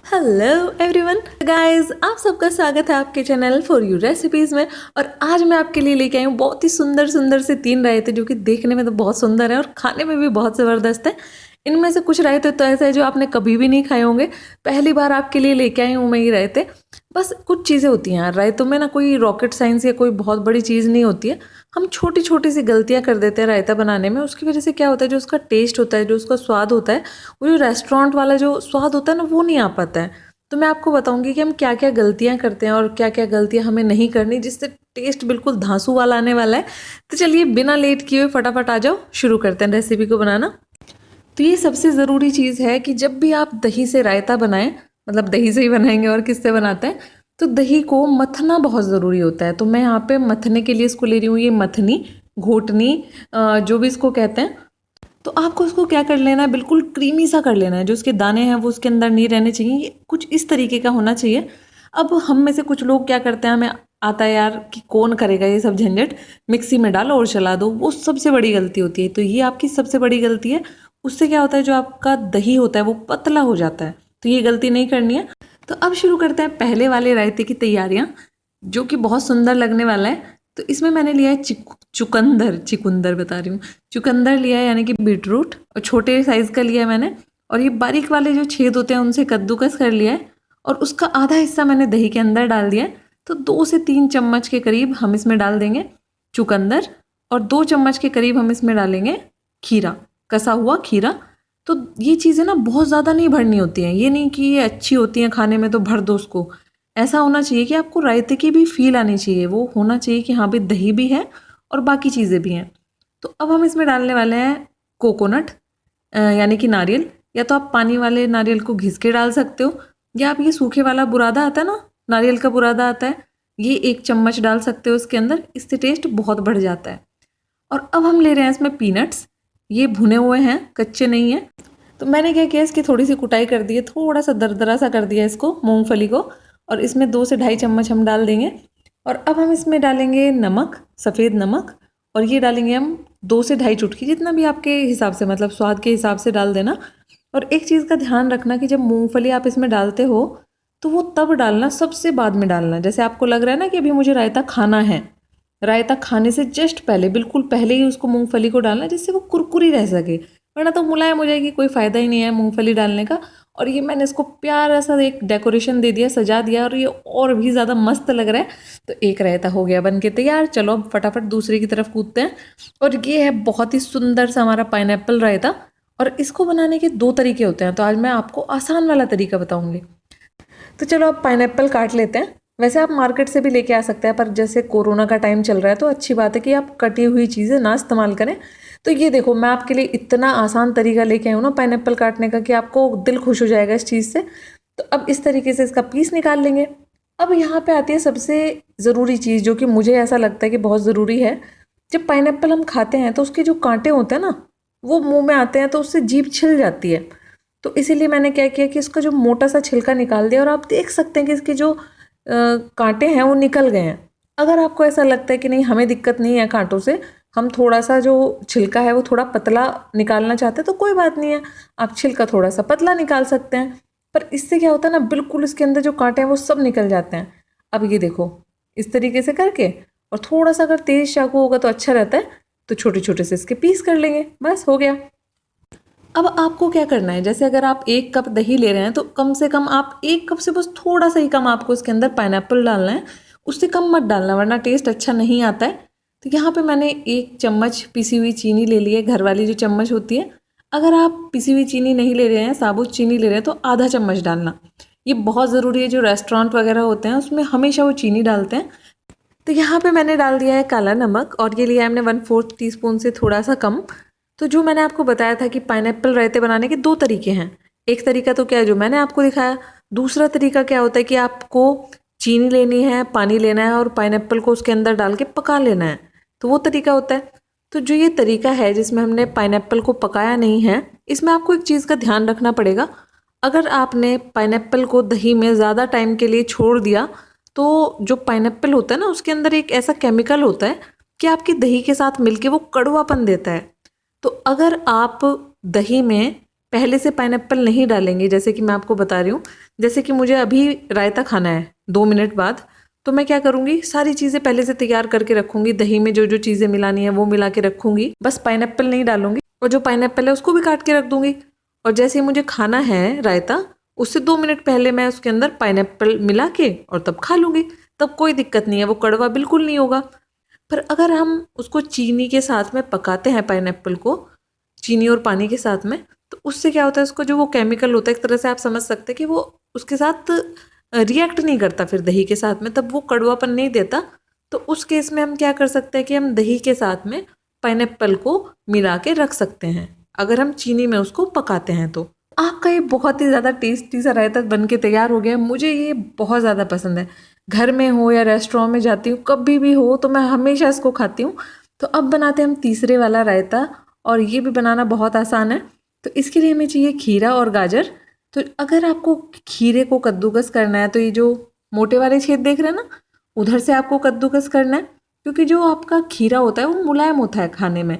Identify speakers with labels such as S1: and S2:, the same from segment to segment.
S1: Hello everyone guys, आप सबका स्वागत है आपके चैनल फॉर यू रेसिपीज़ में। और आज मैं आपके लिए लेके आई हूँ बहुत ही सुंदर सुंदर से 3 रायते जो कि देखने में तो बहुत सुंदर है और खाने में भी बहुत ज़बरदस्त है। इनमें से कुछ रायते तो ऐसे हैं जो आपने कभी भी नहीं खाए होंगे, पहली बार आपके लिए लेके आई हूँ मैं ये रायते। बस कुछ चीज़ें होती हैं यार रायतों में, ना कोई रॉकेट साइंस या कोई बहुत बड़ी चीज़ नहीं होती है। हम छोटी छोटी सी गलतियाँ कर देते हैं रायता बनाने में, उसकी वजह से क्या होता है, जो उसका टेस्ट होता है, जो उसका स्वाद होता है, वो जो रेस्टोरेंट वाला जो स्वाद होता है ना, वो नहीं आ पाता है। तो मैं आपको बताऊंगी कि हम क्या क्या गलतियां करते हैं और क्या क्या गलतियां हमें नहीं करनी, जिससे टेस्ट बिल्कुल धांसू वाला आने वाला है। तो चलिए बिना लेट किए हुए फटाफट आ जाओ, शुरू करते हैं रेसिपी को बनाना। तो ये सबसे ज़रूरी चीज़ है कि जब भी आप दही से रायता बनाएं, मतलब दही से ही बनाएंगे और किससे बनाते हैं, तो दही को मथना बहुत ज़रूरी होता है। तो मैं यहाँ पे मथने के लिए इसको ले रही हूँ, ये मथनी, घोटनी, जो भी इसको कहते हैं। तो आपको इसको क्या कर लेना है, बिल्कुल क्रीमी सा कर लेना है। जो उसके दाने हैं वो उसके अंदर नहीं रहने चाहिए, ये कुछ इस तरीके का होना चाहिए। अब हम में से कुछ लोग क्या करते हैं, हमें आता है यार कि कौन करेगा ये सब झंझट, मिक्सी में डालो और चला दो, वो सबसे बड़ी गलती होती है। तो ये आपकी सबसे बड़ी गलती है। उससे क्या होता है, जो आपका दही होता है वो पतला हो जाता है। तो ये गलती नहीं करनी है। तो अब शुरू करते हैं पहले वाले रायते की तैयारियाँ, जो कि बहुत सुंदर लगने वाला है। तो इसमें मैंने लिया है चुकंदर बता रही हूँ, चुकंदर लिया है, यानी कि बीटरूट, और छोटे साइज़ का लिया है मैंने। और ये बारीक वाले जो छेद होते हैं उनसे कद्दूकस कर लिया है, और उसका आधा हिस्सा मैंने दही के अंदर डाल दिया है। तो 2 से 3 चम्मच के करीब हम इसमें डाल देंगे चुकंदर, और 2 चम्मच के करीब हम इसमें डालेंगे खीरा, कसा हुआ खीरा। तो ये चीज़ें ना बहुत ज़्यादा नहीं भरनी होती हैं, ये नहीं कि ये अच्छी होती हैं खाने में तो भर दो उसको। ऐसा होना चाहिए कि आपको रायते की भी फील आनी चाहिए, वो होना चाहिए कि हाँ भाई दही भी है और बाकी चीज़ें भी हैं। तो अब हम इसमें डालने वाले हैं कोकोनट, यानी कि नारियल। या तो आप पानी वाले नारियल को घिस के डाल सकते हो, या आप ये सूखे वाला बुरादा आता है ना, नारियल का बुरादा आता है, ये 1 चम्मच डाल सकते हो इसके अंदर, इससे टेस्ट बहुत बढ़ जाता है। और अब हम ले रहे हैं इसमें पीनट्स, ये भुने हुए हैं, कच्चे नहीं हैं। तो मैंने क्या किया, इसकी थोड़ी सी कुटाई कर दी है, थोड़ा सा दरदरा सा कर दिया इसको, मूंगफली को। और इसमें 2 से ढाई चम्मच हम डाल देंगे। और अब हम इसमें डालेंगे नमक, सफ़ेद नमक, और ये डालेंगे हम 2 से ढाई चुटकी, जितना भी आपके हिसाब से, मतलब स्वाद के हिसाब से डाल देना। और एक चीज़ का ध्यान रखना कि जब मूंगफली आप इसमें डालते हो तो वो तब डालना, सबसे बाद में डालना। जैसे आपको लग रहा है ना कि अभी मुझे रायता खाना है, रायता खाने से जस्ट पहले, बिल्कुल पहले ही उसको मूंगफली को डालना, जिससे वो कुरकुरी रह सके, वरना तो मुलायम हो जाएगी, कोई फ़ायदा ही नहीं है मूंगफली डालने का। और ये मैंने इसको प्यारा सा एक डेकोरेशन दे दिया, सजा दिया, और ये और भी ज़्यादा मस्त लग रहा है। तो एक रायता हो गया बन के तैयार। चलो अब फटाफट दूसरे की तरफ कूदते हैं। और ये है बहुत ही सुंदर सा हमारा पाइनएप्पल रायता। और इसको बनाने के 2 तरीके होते हैं, तो आज मैं आपको आसान वाला तरीका बताऊँगी। तो चलो अब पाइनएप्पल काट लेते हैं। वैसे आप मार्केट से भी लेके आ सकते हैं, पर जैसे कोरोना का टाइम चल रहा है तो अच्छी बात है कि आप कटी हुई चीज़ें ना इस्तेमाल करें। तो ये देखो, मैं आपके लिए इतना आसान तरीका लेके आई हूँ ना पाइनएप्पल काटने का, कि आपको दिल खुश हो जाएगा इस चीज़ से। तो अब इस तरीके से इसका पीस निकाल लेंगे। अब यहाँ पे आती है सबसे ज़रूरी चीज़, जो कि मुझे ऐसा लगता है कि बहुत ज़रूरी है। जब पाइनएप्पल हम खाते हैं तो उसके जो कांटे होते हैं ना, वो मुंह में आते हैं तो उससे जीभ छिल जाती है। तो इसीलिए मैंने क्या किया कि इसका जो मोटा सा छिलका निकाल दिया, और आप देख सकते हैं कि इसके जो कांटे हैं वो निकल गए हैं। अगर आपको ऐसा लगता है कि नहीं हमें दिक्कत नहीं है कांटों से, हम थोड़ा सा जो छिलका है वो थोड़ा पतला निकालना चाहते हैं, तो कोई बात नहीं है, आप छिलका थोड़ा सा पतला निकाल सकते हैं। पर इससे क्या होता है ना, बिल्कुल इसके अंदर जो कांटे हैं वो सब निकल जाते हैं। अब ये देखो, इस तरीके से करके, और थोड़ा सा अगर तेज चाकू होगा तो अच्छा रहता है, तो छोटे छोटे से इसके पीस कर लेंगे, बस हो गया। अब आपको क्या करना है, जैसे अगर आप 1 कप दही ले रहे हैं तो कम से कम आप 1 कप से बस थोड़ा सा ही कम आपको इसके अंदर पाइनएप्पल डालना है, उससे कम मत डालना, वरना टेस्ट अच्छा नहीं आता है। तो यहाँ पे मैंने 1 चम्मच पिसी हुई चीनी ले ली है, घर वाली जो चम्मच होती है। अगर आप पिसी हुई चीनी नहीं ले रहे हैं, साबुत चीनी ले रहे हैं, तो आधा चम्मच डालना, ये बहुत ज़रूरी है। जो रेस्टोरेंट वगैरह होते हैं उसमें हमेशा वो चीनी डालते हैं। तो यहाँ पे मैंने डाल दिया है काला नमक, और ये लिया है हमने 1/4 टीस्पून से थोड़ा सा कम। तो जो मैंने आपको बताया था कि पाइनएप्पल रायते बनाने के 2 तरीके हैं। एक तरीका तो क्या है, जो मैंने आपको दिखाया। दूसरा तरीका क्या होता है कि आपको चीनी लेनी है, पानी लेना है, और पाइनएप्पल को उसके अंदर डाल के पका लेना है, तो वो तरीका होता है। तो जो ये तरीका है जिसमें हमने पाइनएप्पल को पकाया नहीं है, इसमें आपको एक चीज़ का ध्यान रखना पड़ेगा। अगर आपने पाइनएप्पल को दही में ज़्यादा टाइम के लिए छोड़ दिया, तो जो पाइनएप्पल होता है ना, उसके अंदर एक ऐसा केमिकल होता है कि आपकी दही के साथ मिलके वो कड़वापन देता है। तो अगर आप दही में पहले से पाइनएप्पल नहीं डालेंगे। जैसे कि मैं आपको बता रही हूँ, जैसे कि मुझे अभी रायता खाना है 2 मिनट बाद, तो मैं क्या करूँगी, सारी चीज़ें पहले से तैयार करके रखूँगी। दही में जो जो चीज़ें मिलानी है वो मिला के रखूँगी, बस पाइनएप्पल नहीं डालूंगी। और जो पाइनएप्पल है उसको भी काट के रख दूँगी। और जैसे ही मुझे खाना है रायता, उससे 2 मिनट पहले मैं उसके अंदर पाइनएप्पल मिला के और तब खा लूँगी। तब कोई दिक्कत नहीं है, वो कड़वा बिल्कुल नहीं होगा। पर अगर हम उसको चीनी के साथ में पकाते हैं, पाइनएप्पल को चीनी और पानी के साथ में, तो उससे क्या होता है, उसको जो वो केमिकल होता है, एक तरह से आप समझ सकते हैं कि वो उसके साथ रिएक्ट नहीं करता फिर दही के साथ में, तब वो कड़वापन नहीं देता। तो उस केस में हम क्या कर सकते हैं कि हम दही के साथ में पाइनएप्पल को मिला के रख सकते हैं, अगर हम चीनी में उसको पकाते हैं। तो आपका ये बहुत ही ज़्यादा टेस्टी सा रायता बन के तैयार हो गया। मुझे ये बहुत ज़्यादा पसंद है, घर में हो या रेस्टोरेंट में जाती हूँ, कभी भी हो तो मैं हमेशा इसको खाती हूँ। तो अब बनाते हैं हम तीसरे वाला रायता, और ये भी बनाना बहुत आसान है। तो इसके लिए हमें चाहिए खीरा और गाजर। तो अगर आपको खीरे को कद्दूकस करना है, तो ये जो मोटे वाले छेद देख रहे हैं ना, उधर से आपको कद्दूकस करना है, क्योंकि जो आपका खीरा होता है वो मुलायम होता है खाने में।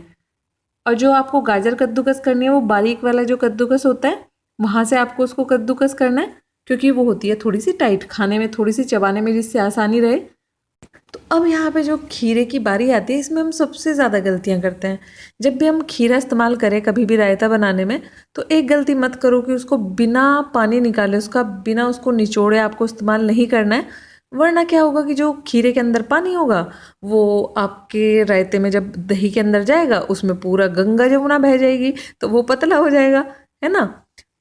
S1: और जो आपको गाजर कद्दूकस करनी है, वो बारीक वाला जो कद्दूकस होता है, वहाँ से आपको उसको कद्दूकस करना है, क्योंकि वो होती है थोड़ी सी टाइट, खाने में थोड़ी सी चबाने में जिससे आसानी रहे। तो अब यहाँ पे जो खीरे की बारी आती है, इसमें हम सबसे ज़्यादा गलतियाँ करते हैं। जब भी हम खीरा इस्तेमाल करें कभी भी रायता बनाने में, तो एक गलती मत करो कि उसको बिना पानी निकाले, उसका बिना उसको निचोड़े आपको इस्तेमाल नहीं करना है। वरना क्या होगा कि जो खीरे के अंदर पानी होगा, वो आपके रायते में जब दही के अंदर जाएगा, उसमें पूरा गंगा जमुना बह जाएगी, तो वो पतला हो जाएगा, है ना।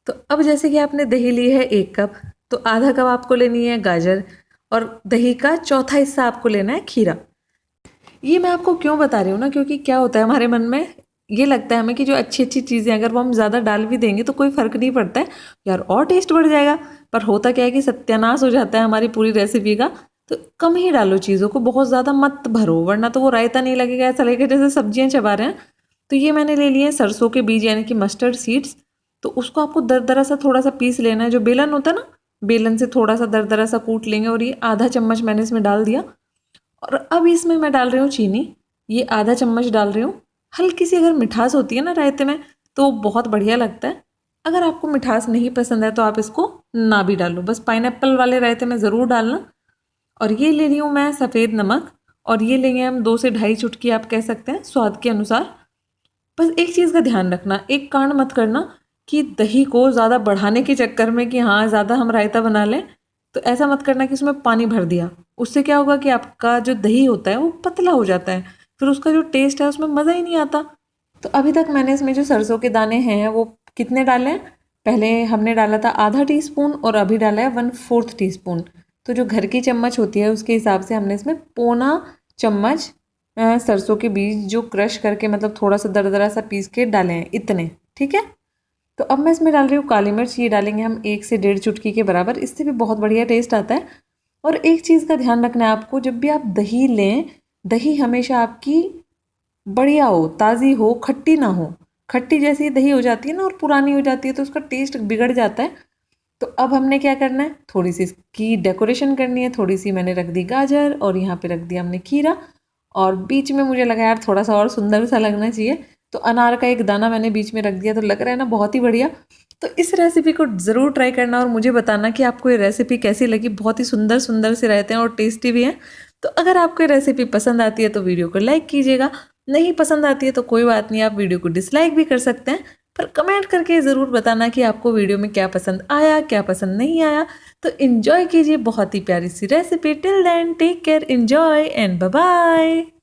S1: तो अब जैसे कि आपने दही ली है 1 कप, तो आधा कप आपको लेनी है गाजर, और दही का चौथा हिस्सा आपको लेना है खीरा। ये मैं आपको क्यों बता रही हूँ ना, क्योंकि क्या होता है हमारे मन में ये लगता है हमें कि जो अच्छी अच्छी चीज़ें अगर वो हम ज़्यादा डाल भी देंगे तो कोई फ़र्क नहीं पड़ता है यार, और टेस्ट बढ़ जाएगा। पर होता क्या है कि सत्यानाश हो जाता है हमारी पूरी रेसिपी का। तो कम ही डालो चीज़ों को, बहुत ज़्यादा मत भरो, वरना तो वो रायता नहीं लगेगा, ऐसा लगेगा जैसे सब्जियाँ चबा रहे हैं। तो ये मैंने ले लिए सरसों के बीज, यानी कि मस्टर्ड सीड्स। तो उसको आपको दरदरा सा थोड़ा सा पीस लेना है। जो बेलन होता है ना, बेलन से थोड़ा सा दरदरा सा कूट लेंगे, और ये आधा चम्मच मैंने इसमें डाल दिया। और अब इसमें मैं डाल रही हूँ चीनी, ये आधा चम्मच डाल रही हूँ। हल्की सी अगर मिठास होती है ना रायते में, तो बहुत बढ़िया लगता है। अगर आपको मिठास नहीं पसंद है तो आप इसको ना भी डालो, बस पाइनएप्पल वाले रायते में ज़रूर डालना। और ये ले रही हूँ मैं सफ़ेद नमक, और ये लेंगे हम 2 से ढाई चुटकी, आप कह सकते हैं, स्वाद के अनुसार। बस एक चीज़ का ध्यान रखना, एक कांड मत करना कि दही को ज़्यादा बढ़ाने के चक्कर में कि हाँ ज़्यादा हम रायता बना लें, तो ऐसा मत करना कि उसमें पानी भर दिया। उससे क्या होगा कि आपका जो दही होता है वो पतला हो जाता है, फिर उसका जो टेस्ट है उसमें मज़ा ही नहीं आता। तो अभी तक मैंने इसमें जो सरसों के दाने हैं वो कितने डाले हैं, पहले हमने डाला था आधा टीस्पून, और अभी डाला है 1/4 टीस्पून। तो जो घर की चम्मच होती है उसके हिसाब से हमने इसमें पौना चम्मच सरसों के बीज जो क्रश करके, मतलब थोड़ा सा दरदरा सा पीस के डाले हैं, इतने, ठीक है। तो अब मैं इसमें डाल रही हूँ काली मिर्च, ये डालेंगे हम 1 से 1.5 चुटकी के बराबर, इससे भी बहुत बढ़िया टेस्ट आता है। और एक चीज़ का ध्यान रखना है आपको, जब भी आप दही लें, दही हमेशा आपकी बढ़िया हो, ताज़ी हो, खट्टी ना हो। खट्टी जैसी दही हो जाती है ना और पुरानी हो जाती है तो उसका टेस्ट बिगड़ जाता है। तो अब हमने क्या करना है, थोड़ी सी इसकी डेकोरेशन करनी है। थोड़ी सी मैंने रख दी गाजर, और यहाँ पे रख दिया हमने खीरा, और बीच में मुझे लगा यार थोड़ा सा और सुंदर सा लगना चाहिए, तो अनार का एक दाना मैंने बीच में रख दिया। तो लग रहा है ना बहुत ही बढ़िया। तो इस रेसिपी को ज़रूर ट्राई करना और मुझे बताना कि आपको ये रेसिपी कैसी लगी। बहुत ही सुंदर सुंदर से रहते हैं और टेस्टी भी हैं। तो अगर आपको ये रेसिपी पसंद आती है तो वीडियो को लाइक कीजिएगा, नहीं पसंद आती है तो कोई बात नहीं, आप वीडियो को डिसलाइक भी कर सकते हैं। पर कमेंट करके ज़रूर बताना कि आपको वीडियो में क्या पसंद आया, क्या पसंद नहीं आया। तो इन्जॉय कीजिए बहुत ही प्यारी सी recipe. Till then take care, enjoy and bye bye.